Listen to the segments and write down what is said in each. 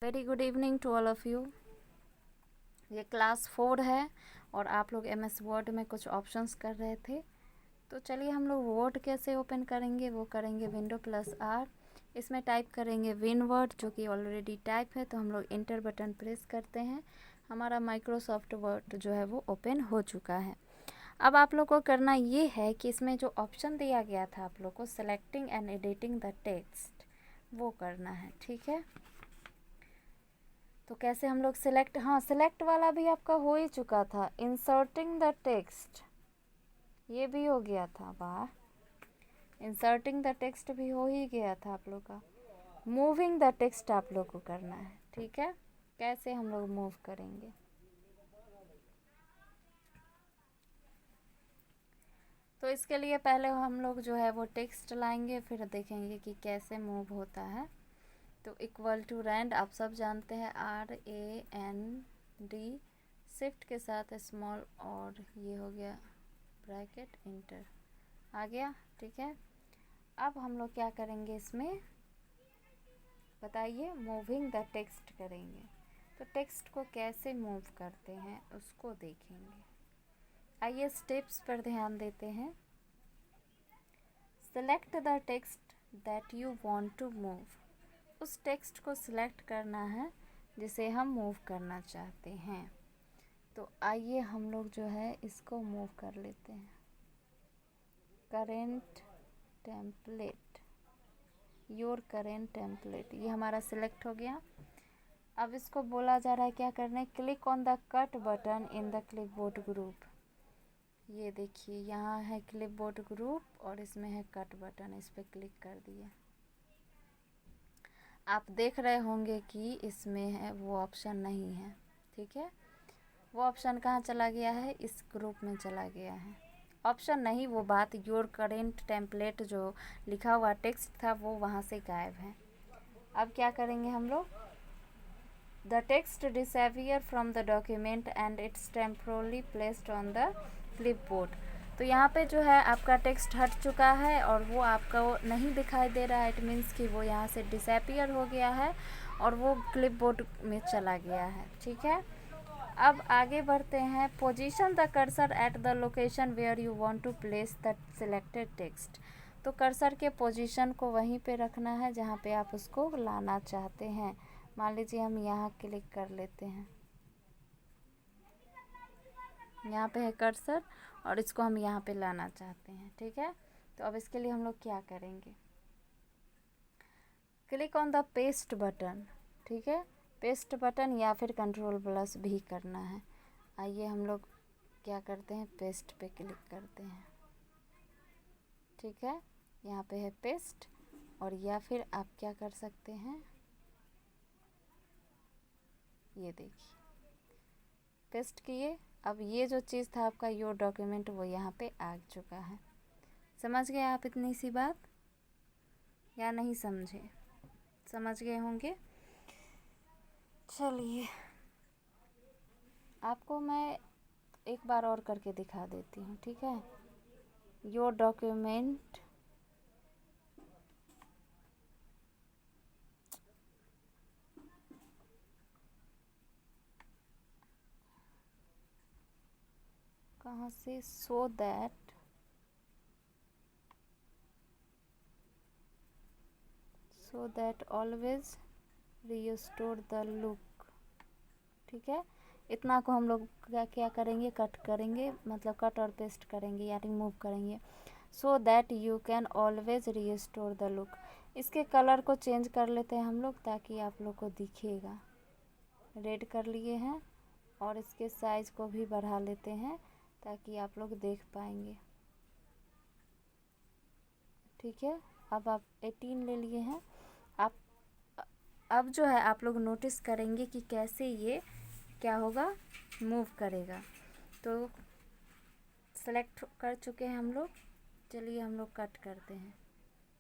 Very good evening to all of you. ये class 4 है और आप लोग MS वर्ड में कुछ ऑप्शंस कर रहे थे। तो चलिए हम लोग वर्ड कैसे ओपन करेंगे वो करेंगे विंडो प्लस R। इसमें टाइप करेंगे विन वर्ड जो कि ऑलरेडी टाइप है, तो हम लोग इंटर बटन प्रेस करते हैं। हमारा माइक्रोसॉफ्ट वर्ड जो है वो ओपन हो चुका है। अब आप लोग को करना ये है कि इसमें जो ऑप्शन दिया गया था आप लोग को selecting and editing the text, वो करना है। ठीक है, तो कैसे हम लोग सिलेक्ट, हाँ सिलेक्ट वाला भी आपका हो ही चुका था। इंसर्टिंग द टेक्स्ट ये भी हो गया था। वाह, इंसर्टिंग द टेक्स्ट भी हो ही गया था आप लोग का। मूविंग द टेक्स्ट आप लोग को करना है। ठीक है, कैसे हम लोग मूव करेंगे, तो इसके लिए पहले हम लोग जो है वो टेक्स्ट लाएंगे, फिर देखेंगे कि कैसे मूव होता है। तो इक्वल टू रैंड आप सब जानते हैं, RAND, शिफ्ट के साथ स्मॉल और ये हो गया ब्रैकेट इंटर आ गया। ठीक है, अब हम लोग क्या करेंगे इसमें बताइए, मूविंग द टेक्स्ट करेंगे। तो टेक्स्ट को कैसे मूव करते हैं उसको देखेंगे। आइए स्टेप्स पर ध्यान देते हैं। Select the text that you want to move, उस टेक्स्ट को सिलेक्ट करना है जिसे हम मूव करना चाहते हैं। तो आइए हम लोग जो है इसको मूव कर लेते हैं। Current template, your current template, ये हमारा सिलेक्ट हो गया। अब इसको बोला जा रहा है क्या करना है, click on the cut button in the clipboard group. ये देखिए यहाँ है क्लिपबोर्ड ग्रुप और इसमें है कट बटन, इस पर क्लिक कर दिए। आप देख रहे होंगे कि इसमें है वो ऑप्शन नहीं है। ठीक है, वो ऑप्शन कहाँ चला गया है, इस ग्रुप में चला गया है। ऑप्शन नहीं, वो बात योर करेंट टेम्पलेट जो लिखा हुआ टेक्स्ट था वो वहाँ से गायब है। अब क्या करेंगे हम लोग, the text disappear from the document and it's temporarily placed on the clipboard. तो यहाँ पे जो है आपका टेक्स्ट हट चुका है और वो आपका नहीं दिखाई दे रहा है। इट मीन्स कि वो यहाँ से डिसअपियर हो गया है और वो क्लिपबोर्ड में चला गया है। ठीक है, अब आगे बढ़ते हैं। Position the cursor at the location where you want to place the selected text. तो कर्सर के पोजीशन को वहीं पे रखना है जहाँ पे आप उसको लाना चाहते हैं। मान लीजिए हम यहाँ क्लिक कर लेते हैं, यहाँ पे है कर्सर और इसको हम यहाँ पे लाना चाहते हैं। ठीक है, तो अब इसके लिए हम लोग क्या करेंगे, click on the paste button. ठीक है, पेस्ट बटन या फिर कंट्रोल+ भी करना है। आइए हम लोग क्या करते हैं, पेस्ट पे क्लिक करते हैं। ठीक है, यहाँ पे है पेस्ट, और या फिर आप क्या कर सकते हैं, ये देखिए पेस्ट किए। अब ये जो चीज़ था आपका योर डॉक्यूमेंट वो यहाँ पे आ चुका है। समझ गए आप इतनी सी बात या नहीं समझे, समझ गए होंगे। चलिए आपको मैं एक बार और करके दिखा देती हूँ। ठीक है, योर डॉक्यूमेंट, कहाँ से, so that always restore the look. ठीक है, इतना को हम लोग क्या करेंगे, कट करेंगे, मतलब कट और पेस्ट करेंगे या रिमूव करेंगे। So that you can always restore the look. इसके कलर को चेंज कर लेते हैं हम लोग ताकि आप लोग को दिखेगा। रेड कर लिए हैं और इसके साइज़ को भी बढ़ा लेते हैं ताकि आप लोग देख पाएंगे। ठीक है, अब आप 18 ले लिए हैं। आप अब जो है आप लोग नोटिस करेंगे कि कैसे ये क्या होगा, मूव करेगा। तो सेलेक्ट कर चुके हैं हम लोग, चलिए हम लोग कट करते हैं।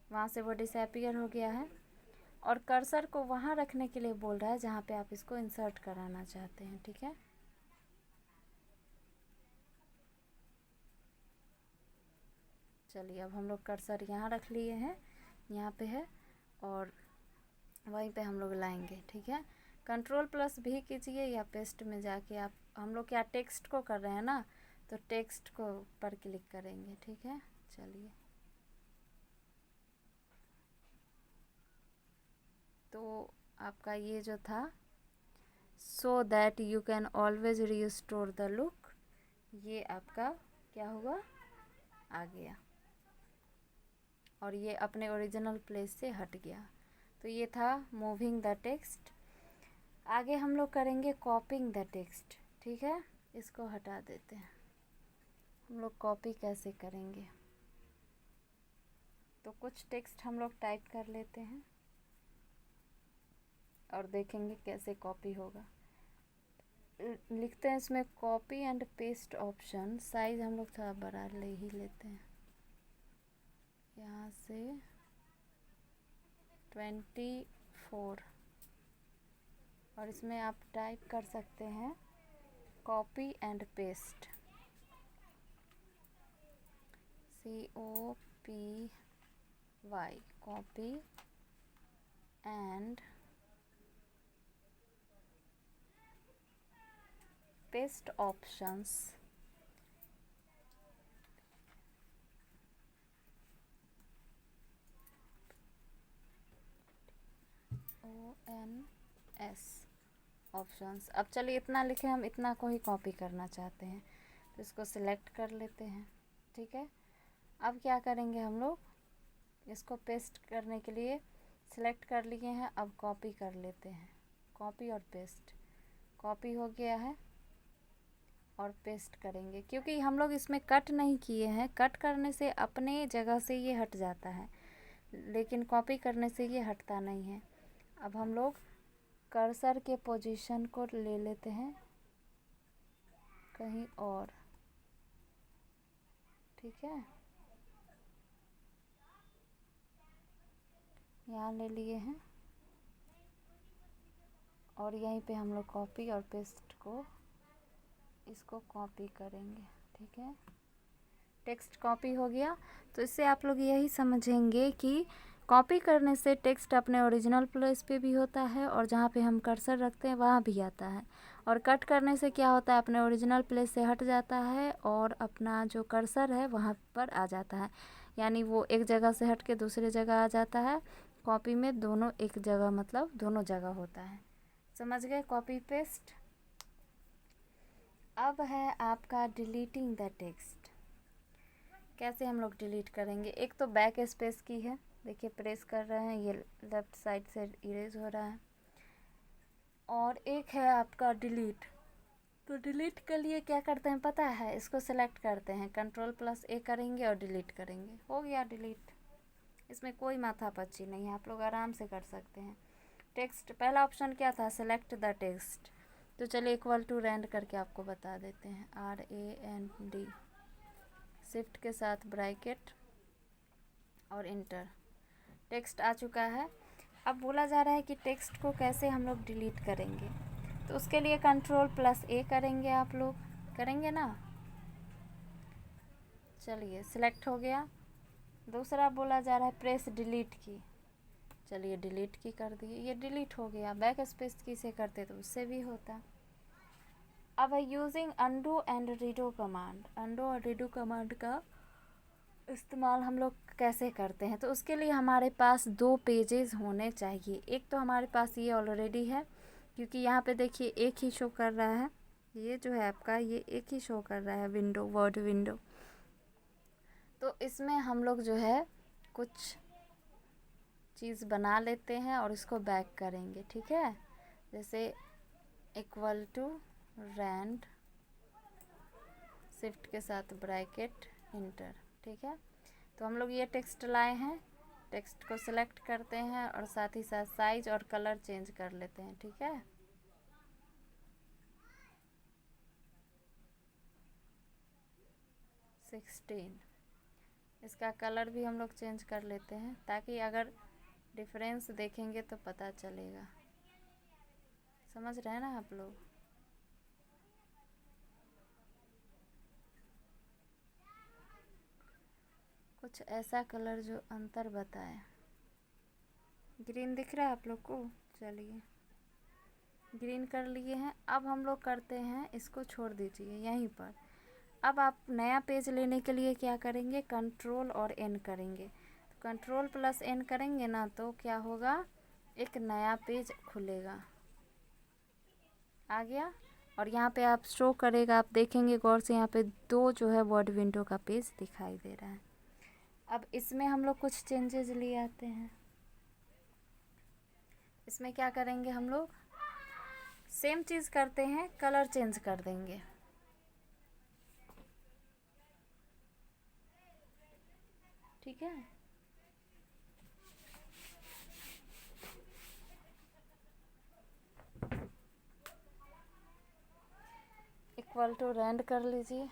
वहाँ से वो डिसअपियर हो गया है और कर्सर को वहाँ रखने के लिए बोल रहा है जहाँ पे आप इसको इंसर्ट कराना चाहते हैं। ठीक है, चलिए अब हम लोग कर्सर यहाँ रख लिए हैं, यहाँ पे है और वहीं पे हम लोग लाएंगे। ठीक है, कंट्रोल+V कीजिए या पेस्ट में जाके आप, हम लोग क्या टेक्स्ट को कर रहे हैं ना, तो टेक्स्ट को पर क्लिक करेंगे, ठीक है। चलिए, तो आपका ये जो था so that you can always restore the look, ये आपका क्या हुआ, आ गया और ये अपने ओरिजिनल प्लेस से हट गया। तो ये था मूविंग द टेक्स्ट। आगे हम लोग करेंगे कॉपिंग द टेक्स्ट, ठीक है। इसको हटा देते हैं। हम लोग कॉपी कैसे करेंगे, तो कुछ टेक्स्ट हम लोग टाइप कर लेते हैं और देखेंगे कैसे कॉपी होगा। लिखते हैं इसमें copy and paste option, size हम लोग थोड़ा बड़ा ले ही लेते हैं, यहाँ से 24, और इसमें आप टाइप कर सकते हैं copy and paste, COPY, copy and paste options, ONS options. अब चलिए इतना लिखे, हम इतना को ही कॉपी करना चाहते हैं, तो इसको सिलेक्ट कर लेते हैं, ठीक है। अब क्या करेंगे हम लोग, इसको पेस्ट करने के लिए सिलेक्ट कर लिए हैं, अब कॉपी कर लेते हैं, कॉपी और पेस्ट। कॉपी हो गया है और पेस्ट करेंगे, क्योंकि हम लोग इसमें कट नहीं किए हैं, कट करने से अपने जगह से ये हट जाता है, लेकिन कॉपी करने से ये हटता नहीं है। अब हम लोग कर्सर के पोजीशन को ले लेते हैं कहीं और, ठीक है, यहाँ ले लिए हैं और यहीं पे हम लोग कॉपी और पेस्ट को, इसको कॉपी करेंगे, ठीक है। टेक्स्ट कॉपी हो गया। तो इससे आप लोग यही समझेंगे कि कॉपी करने से टेक्स्ट अपने ओरिजिनल प्लेस पे भी होता है और जहाँ पे हम कर्सर रखते हैं वहाँ भी आता है, और कट करने से क्या होता है, अपने ओरिजिनल प्लेस से हट जाता है और अपना जो कर्सर है वहाँ पर आ जाता है, यानी वो एक जगह से हट के दूसरे जगह आ जाता है। कॉपी में दोनों एक जगह, मतलब दोनों जगह होता है। समझ गए, कॉपी पेस्ट। अब है आपका डिलीटिंग द टेक्स्ट। कैसे हम लोग डिलीट करेंगे, एक तो बैक स्पेस की है, देखिए प्रेस कर रहे हैं, ये लेफ़्ट साइड से इरेज हो रहा है, और एक है आपका डिलीट। तो डिलीट के लिए क्या करते हैं पता है, इसको सेलेक्ट करते हैं, Ctrl+A करेंगे और डिलीट करेंगे, हो गया डिलीट। इसमें कोई माथापच्ची नहीं है, आप लोग आराम से कर सकते हैं। टेक्स्ट, पहला ऑप्शन क्या था, सेलेक्ट द टेक्स्ट, तो चलिए इक्वल टू रैंड करके आपको बता देते हैं, RAND, शिफ्ट के साथ ब्रैकेट और इंटर। टेक्स्ट आ चुका है। अब बोला जा रहा है कि टेक्स्ट को कैसे हम लोग डिलीट करेंगे, तो उसके लिए Ctrl+A करेंगे, आप लोग करेंगे ना। चलिए सिलेक्ट हो गया। दूसरा बोला जा रहा है प्रेस डिलीट की, चलिए डिलीट की कर दिए, ये डिलीट हो गया। बैक स्पेस की से करते तो उससे भी होता। अब है using undo and redo command. Undo और रीडो कमांड का इस्तेमाल हम लोग कैसे करते हैं, तो उसके लिए हमारे पास 2 पेजेस होने चाहिए। एक तो हमारे पास ये ऑलरेडी है, क्योंकि यहाँ पे देखिए एक ही शो कर रहा है, ये जो है आपका ये एक ही शो कर रहा है विंडो, वर्ड विंडो। तो इसमें हम लोग जो है कुछ चीज़ बना लेते हैं और इसको बैक करेंगे, ठीक है। जैसे इक्वल टू रैंड, शिफ्ट के साथ ब्रैकेट, इंटर, ठीक है। तो हम लोग ये टेक्स्ट लाए हैं, टेक्स्ट को सिलेक्ट करते हैं और साथ ही साथ साइज और कलर चेंज कर लेते हैं, ठीक है। इसका कलर भी हम लोग चेंज कर लेते हैं, ताकि अगर डिफरेंस देखेंगे तो पता चलेगा। समझ रहे हैं ना आप लोग। कुछ ऐसा कलर जो अंतर बताए। ग्रीन दिख रहा है आप लोग को, चलिए ग्रीन कर लिए हैं। अब हम लोग करते हैं, इसको छोड़ दीजिए यहीं पर। अब आप नया पेज लेने के लिए क्या करेंगे, कंट्रोल और एन करेंगे। तो कंट्रोल प्लस एन करेंगे ना तो क्या होगा, एक नया पेज खुलेगा। आ गया। और यहाँ पे आप शो करेगा, आप देखेंगे गौर से, यहाँ पे 2 जो है वर्ड विंडो का पेज दिखाई दे रहा है। अब इसमें हम लोग कुछ चेंजेस ले आते हैं। इसमें क्या करेंगे हम लोग, सेम चीज़ करते हैं, कलर चेंज कर देंगे। ठीक है। इक्वल टू रेंड कर लीजिए।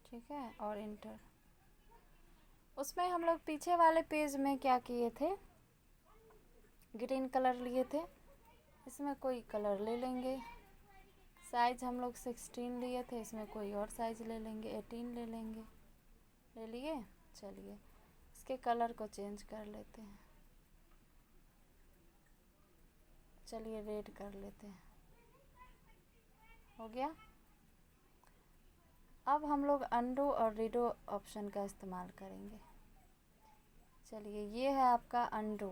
ठीक है, और इंटर। उसमें हम लोग पीछे वाले पेज में क्या किए थे, ग्रीन कलर लिए थे, इसमें कोई कलर ले लेंगे। साइज हम लोग 16 लिए थे, इसमें कोई और साइज ले लेंगे, 18 ले लेंगे। ले लिए। चलिए इसके कलर को चेंज कर लेते हैं। चलिए रेड कर लेते हैं। हो गया। अब हम लोग अंडू और रीडो ऑप्शन का इस्तेमाल करेंगे। चलिए ये है आपका अंडू।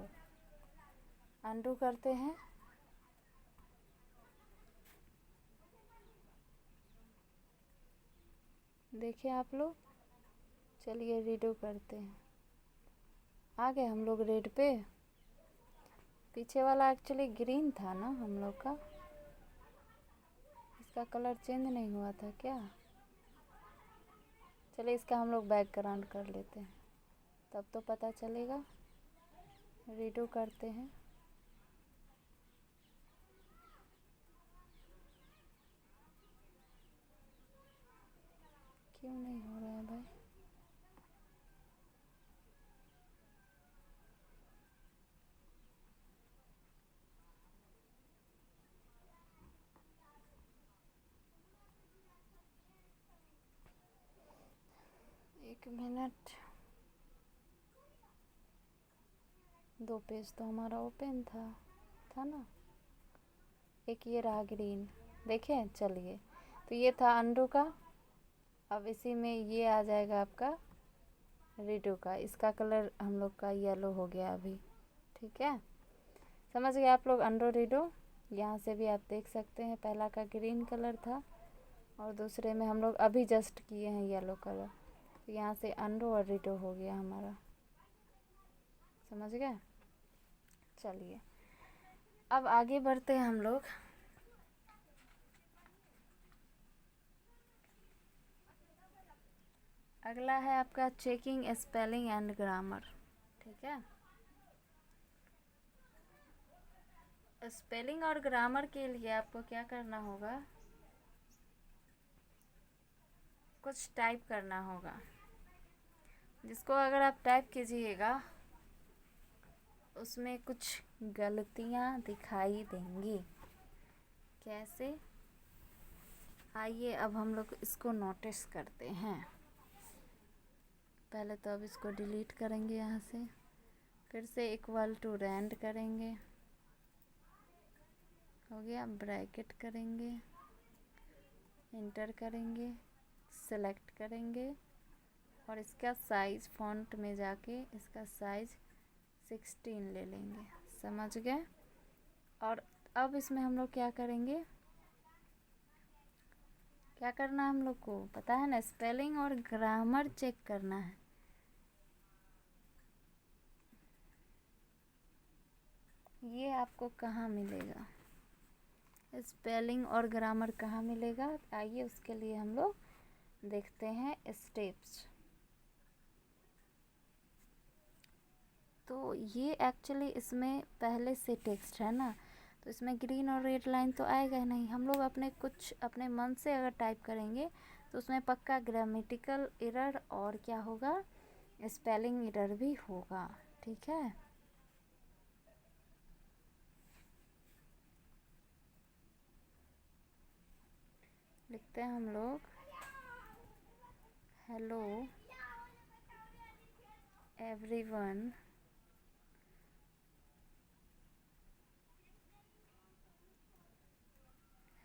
अंडू करते हैं। देखिए आप लोग। चलिए रीडो करते हैं। आ गए हम लोग रेड पे। पीछे वाला एक्चुअली ग्रीन था ना हम लोग का, इसका कलर चेंज नहीं हुआ था क्या। चलिए इसका हम लोग बैकग्राउंड कर लेते हैं, तब तो पता चलेगा। रीडो करते हैं। क्यों नहीं हो रहा है भाई। एक मिनट। 2 पेज तो हमारा ओपन था ना। एक ये रहा ग्रीन, देखें। चलिए तो ये था अंडू का। अब इसी में ये आ जाएगा आपका रीडो का। इसका कलर हम लोग का येलो हो गया अभी। ठीक है, समझ गए आप लोग। अंडो रीडो यहाँ से भी आप देख सकते हैं, पहला का ग्रीन कलर था और दूसरे में हम लोग अभी जस्ट किए हैं येलो कलर। तो यहाँ से अंडो और रीडो हो गया हमारा। समझ गए। चलिए अब आगे बढ़ते हैं हम लोग। अगला है आपका चेकिंग स्पेलिंग एंड ग्रामर। ठीक है, स्पेलिंग और ग्रामर के लिए आपको क्या करना होगा, कुछ टाइप करना होगा, जिसको अगर आप टाइप कीजिएगा उसमें कुछ गलतियाँ दिखाई देंगी। कैसे, आइए अब हम लोग इसको नोटिस करते हैं। पहले तो अब इसको डिलीट करेंगे यहाँ से, फिर से इक्वल टू रेंड करेंगे। हो गया, ब्रैकेट करेंगे, इंटर करेंगे, सेलेक्ट करेंगे और इसका साइज़ फ़ॉन्ट में जाके इसका साइज़ 16 ले लेंगे। समझ गए। और अब इसमें हम लोग क्या करेंगे, क्या करना है हम लोग को पता है ना, स्पेलिंग और ग्रामर चेक करना है। ये आपको कहाँ मिलेगा, स्पेलिंग और ग्रामर कहाँ मिलेगा, आइए उसके लिए हम लोग देखते हैं स्टेप्स। तो ये एक्चुअली इसमें पहले से टेक्स्ट है ना, तो इसमें ग्रीन और रेड लाइन तो आएगा ही नहीं। हम लोग अपने मन से अगर टाइप करेंगे तो उसमें पक्का ग्रामेटिकल एरर और क्या होगा, स्पेलिंग एरर भी होगा। ठीक है, लिखते हैं हम लोग hello everyone.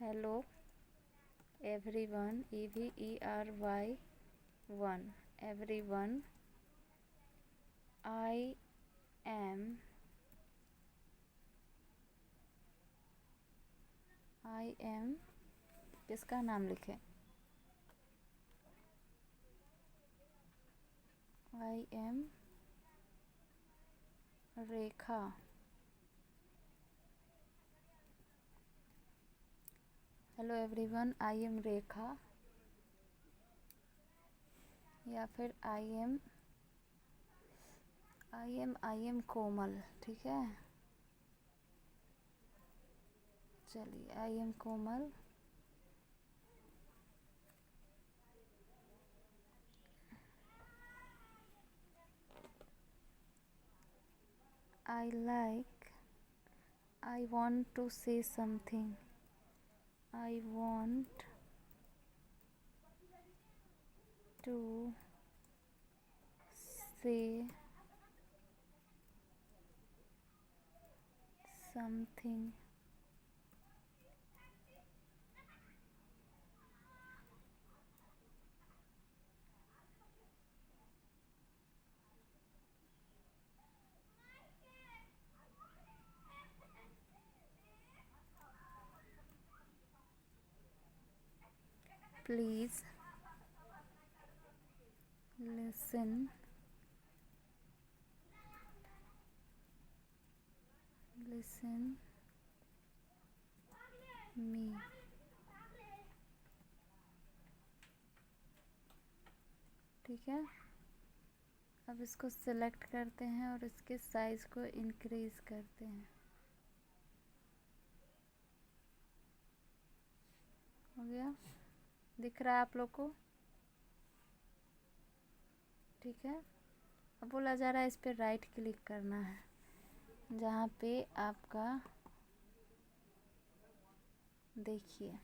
Hello everyone. EVERY one. Everyone. I am. I am. किसका नाम लिखे? I am Rekha. Hello everyone, I am Rekha. या फिर आई एम कोमल. ठीक है, चलिए I am Komal. I want to say something. I want to say something. Please listen me. ठीक है, अब इसको सिलेक्ट करते हैं और इसके साइज को इंक्रीज करते हैं. हो गया, दिख रहा है आप लोग को? ठीक है, अब बोला जा रहा है इस पर राइट क्लिक करना है जहाँ पे आपका, देखिए,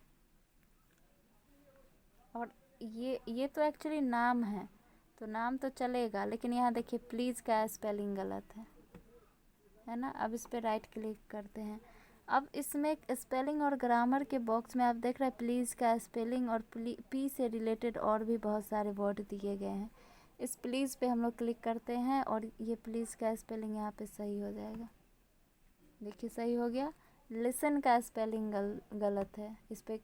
और ये तो एक्चुअली नाम है, तो नाम तो चलेगा, लेकिन यहाँ देखिए प्लीज़ का स्पेलिंग गलत है ना. अब इस पर राइट क्लिक करते हैं. अब इसमें स्पेलिंग और ग्रामर के बॉक्स में आप देख रहे हैं प्लीज़ का स्पेलिंग और पी से रिलेटेड और भी बहुत सारे वर्ड दिए गए हैं. इस प्लीज़ पे हम लोग क्लिक करते हैं और ये प्लीज़ का स्पेलिंग यहाँ पे सही हो जाएगा. देखिए सही हो गया. लिसन का स्पेलिंग गलत है. इस पर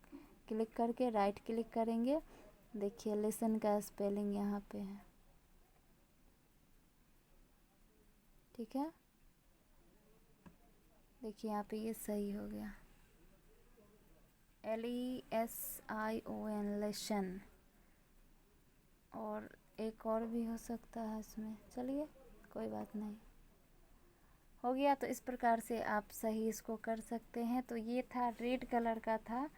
क्लिक करके राइट क्लिक करेंगे. देखिए लिसन का स्पेलिंग यहाँ पे है. ठीक है, देखिए यहाँ पे ये सही हो गया. LESION lesson. और एक और भी हो सकता है इसमें, चलिए कोई बात नहीं, हो गया. तो इस प्रकार से आप सही इसको कर सकते हैं. तो ये था रेड कलर का था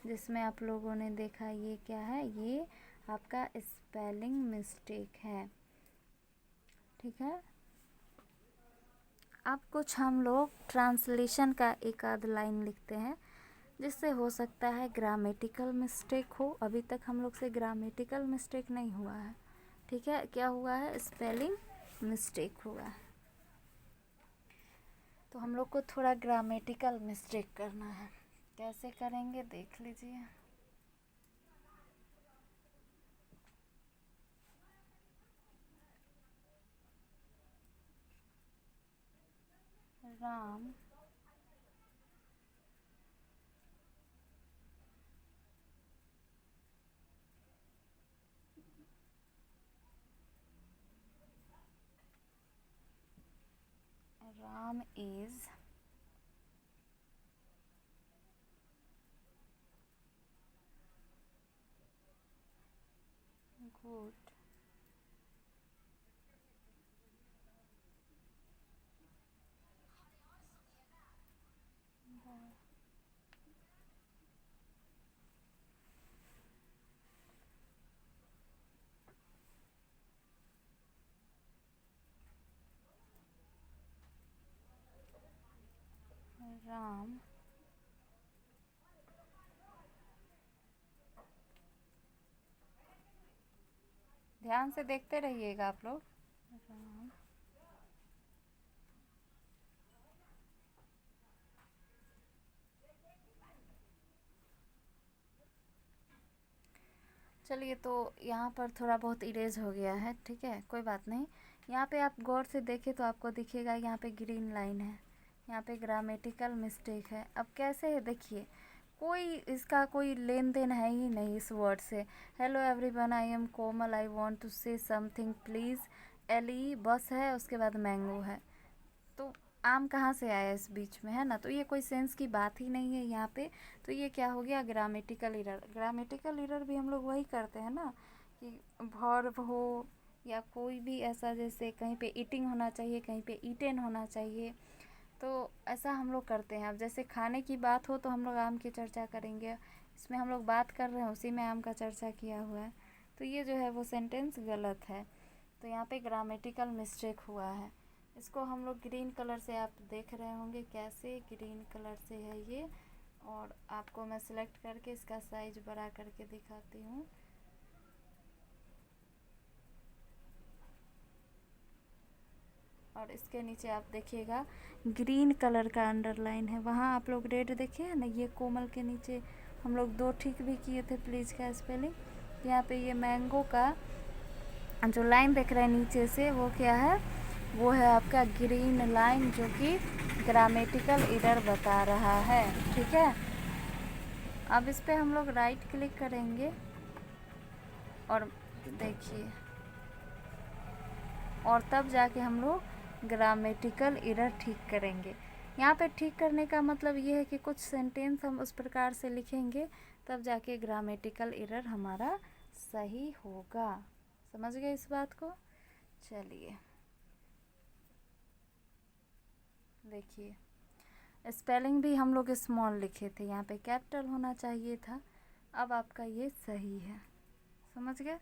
जिसमें आप लोगों ने देखा ये क्या है, ये आपका स्पेलिंग मिस्टेक है. ठीक है, अब कुछ हम लोग ट्रांसलेशन का एक आध लाइन लिखते हैं जिससे हो सकता है ग्रामेटिकल मिस्टेक हो. अभी तक हम लोग से ग्रामेटिकल मिस्टेक नहीं हुआ है. ठीक है, क्या हुआ है? स्पेलिंग मिस्टेक हुआ है. तो हम लोग को थोड़ा ग्रामेटिकल मिस्टेक करना है. कैसे करेंगे देख लीजिए. Ram is good. राम ध्यान से देखते रहिएगा आप लोग. राम चलिए, तो यहाँ पर थोड़ा बहुत इरेज हो गया है, ठीक है, कोई बात नहीं। यहाँ पे आप गौर से देखें तो आपको दिखेगा यहाँ पे ग्रीन लाइन है, यहाँ पे ग्रामेटिकल मिस्टेक है। अब कैसे है देखिए, कोई इसका कोई लेन देन है ही नहीं इस वर्ड से। Hello everyone, I am Komal, I want to say something please. एली बस है, उसके बाद मैंगो है, तो आम कहाँ से आया इस बीच में, है ना। तो ये कोई सेंस की बात ही नहीं है यहाँ पे। तो ये क्या हो गया, ग्रामेटिकल एरर। ग्रामेटिकल एरर भी हम लोग वही करते हैं ना, कि वर्ब हो या कोई भी ऐसा, जैसे कहीं पे ईटिंग होना चाहिए, कहीं पे ईटेन होना चाहिए, तो ऐसा हम लोग करते हैं। अब जैसे खाने की बात हो तो हम लोग आम की चर्चा करेंगे, इसमें हम लोग बात कर रहे हैं, उसी में आम का चर्चा किया हुआ है, तो ये जो है वो सेंटेंस गलत है। तो यहाँ पे ग्रामेटिकल मिस्टेक हुआ है। इसको हम लोग ग्रीन कलर से, आप देख रहे होंगे कैसे ग्रीन कलर से है ये, और आपको मैं सिलेक्ट करके इसका साइज बड़ा करके दिखाती हूँ। और इसके नीचे आप देखिएगा ग्रीन कलर का अंडरलाइन है, वहाँ आप लोग रेड देखे हैं ना, ये कोमल के नीचे हम लोग 2 ठीक भी किए थे प्लीज़ का स्पेलिंग। यहाँ पे ये मैंगो का जो लाइन देख रहे हैं नीचे से, वो क्या है, वो है आपका ग्रीन लाइन, जो कि ग्रामेटिकल एरर बता रहा है, ठीक है। अब इस पे हम लोग राइट क्लिक करेंगे और देखिए, और तब जाके हम लोग ग्रामेटिकल एरर ठीक करेंगे। यहाँ पे ठीक करने का मतलब ये है कि कुछ सेंटेंस हम उस प्रकार से लिखेंगे, तब जाके ग्रामेटिकल एरर हमारा सही होगा। समझ गए इस बात को। चलिए देखिए, स्पेलिंग भी हम लोग स्मॉल लिखे थे, यहाँ पे कैपिटल होना चाहिए था। अब आपका ये सही है, समझ गए।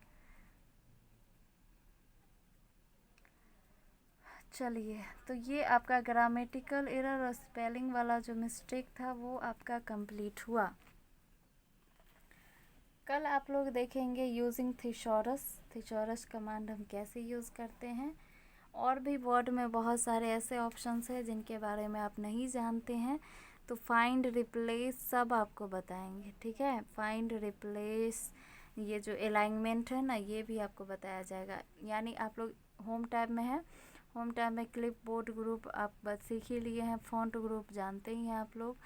चलिए, तो ये आपका ग्रामेटिकल एरर और स्पेलिंग वाला जो मिस्टेक था वो आपका कंप्लीट हुआ। कल आप लोग देखेंगे यूजिंग थिसॉरस। थिसॉरस कमांड हम कैसे यूज़ करते हैं, और भी वर्ड में बहुत सारे ऐसे ऑप्शंस हैं जिनके बारे में आप नहीं जानते हैं, तो फाइंड रिप्लेस सब आपको बताएंगे, ठीक है। फाइंड रिप्लेस, ये जो अलाइनमेंट है ना, ये भी आपको बताया जाएगा। यानी आप लोग होम टैब में है, होम टैब में क्लिप बोर्ड ग्रुप आप बस सीख ही लिए हैं, फॉन्ट ग्रुप जानते ही हैं आप लोग,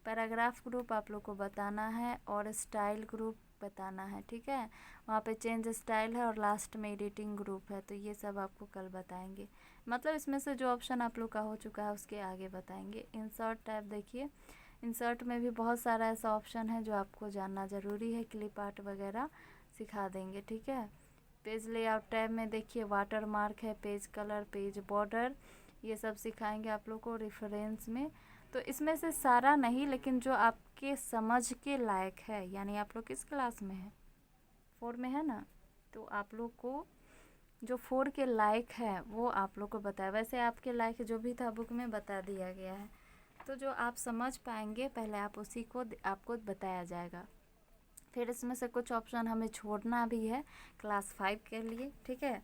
पैराग्राफ ग्रुप आप लोग को बताना है, और स्टाइल ग्रुप बताना है, ठीक है। वहाँ पे चेंज स्टाइल है, और लास्ट में एडिटिंग ग्रुप है, तो ये सब आपको कल बताएंगे। मतलब इसमें से जो ऑप्शन आप लोग का हो चुका है उसके आगे बताएंगे। इंसर्ट टैब देखिए, इंसर्ट में भी बहुत सारा ऐसा ऑप्शन है जो आपको जानना ज़रूरी है, क्लिप आर्ट वगैरह सिखा देंगे, ठीक है। पेज लेआउट टैब में देखिए वाटर मार्क है, पेज कलर, पेज बॉर्डर, ये सब सिखाएंगे आप लोग को रेफरेंस में। तो इसमें से सारा नहीं, लेकिन जो आपके समझ के लायक है, यानी आप लोग किस क्लास में है, 4 में है ना, तो आप लोग को जो 4 के लायक है वो आप लोग को बताया। वैसे आपके लायक जो भी था बुक में बता दिया गया है, तो जो आप समझ पाएंगे पहले आप उसी को आपको बताया जाएगा। फिर इसमें से कुछ ऑप्शन हमें छोड़ना भी है क्लास 5 के लिए, ठीक है।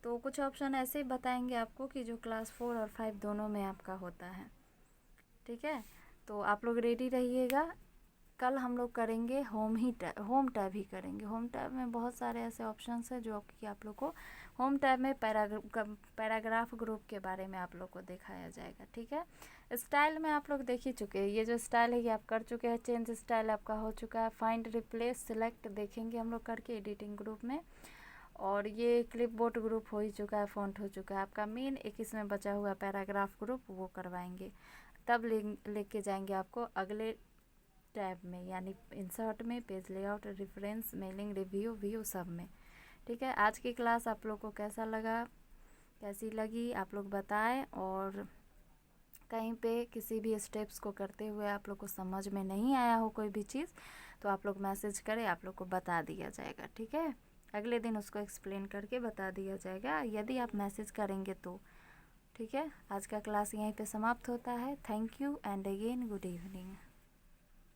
तो कुछ ऑप्शन ऐसे बताएंगे आपको कि जो क्लास 4 और 5 दोनों में आपका होता है, ठीक है। तो आप लोग रेडी रहिएगा। कल हम लोग करेंगे होम टैब ही करेंगे। होम टैब में बहुत सारे ऐसे ऑप्शंस हैं जो कि आप लोग को होम टैब में पैराग्राफ ग्रुप के बारे में आप लोग को दिखाया जाएगा, ठीक है। स्टाइल में आप लोग देख ही चुके हैं, ये जो स्टाइल है ये आप कर चुके हैं, चेंज स्टाइल आपका हो चुका है। फाइंड रिप्लेस सिलेक्ट देखेंगे हम लोग करके एडिटिंग ग्रुप में, और ये क्लिप बोर्ड ग्रुप हो ही चुका है, फॉन्ट हो चुका है आपका। मेन एक इसमें बचा हुआ पैराग्राफ ग्रुप, वो करवाएंगे, तब लेके जाएंगे आपको अगले टैब में, यानी इंसर्ट में, page layout, reference, mailing, review, view, सब में, ठीक है। आज की क्लास आप लोग को कैसा लगा, कैसी लगी आप लोग बताएं, और कहीं पे किसी भी स्टेप्स को करते हुए आप लोग को समझ में नहीं आया हो कोई भी चीज़, तो आप लोग मैसेज करें, आप लोग को बता दिया जाएगा, ठीक है। अगले दिन उसको एक्सप्लेन करके बता दिया जाएगा यदि आप मैसेज करेंगे तो, ठीक है। आज का क्लास यहीं पे समाप्त होता है। Thank you and again good evening.